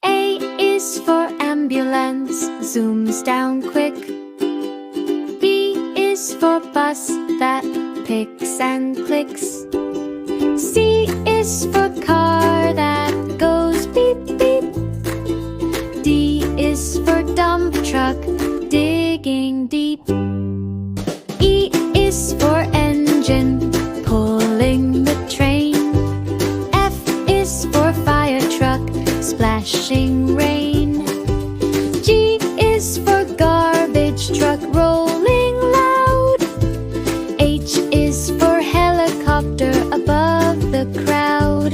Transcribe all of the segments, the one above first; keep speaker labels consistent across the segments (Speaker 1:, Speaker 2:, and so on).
Speaker 1: A is for ambulance, zooms down quick. B is for bus that picks and clicks. C is for car that goes beep beep. D is for dump truck, digging deep. E is for engine, pulling the train. F is for fire truck, splashing rain. G is for garbage truck, rolling loud. H is for helicopter, above the crowd.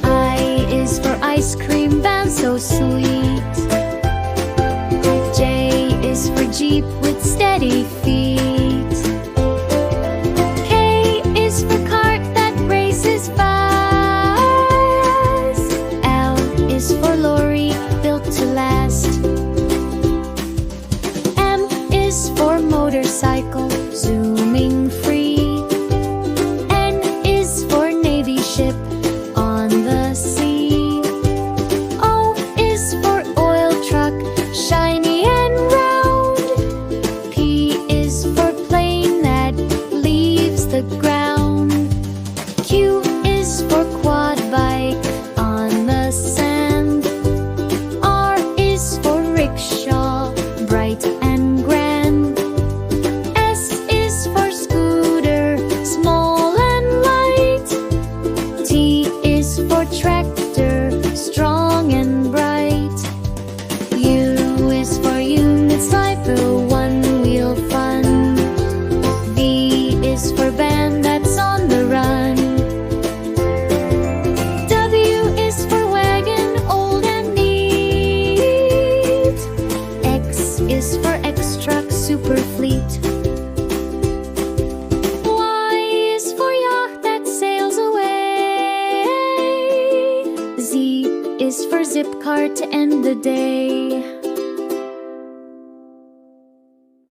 Speaker 1: I is for ice cream van, so sweet. J is for Jeep with steady feet. K is for cart that races fast. L is for lorry, built to last. M is for motorcycle, zooming free. N is for navy ship, on the sea. O is for oil truck, shiny and round. P is for plane that leaves the ground. Q is for quad bike, on the sand. R is for rickshaw, bright and grand. S is for scooter, small and light. T is for tractor, strong and bright. U is for unit sniper, one-wheel fun. V is for band that's on the run. W is for wagon, old and neat. X is for X-truck, super fleet. Y is for yacht that sails away. Z is for zip car to end the day.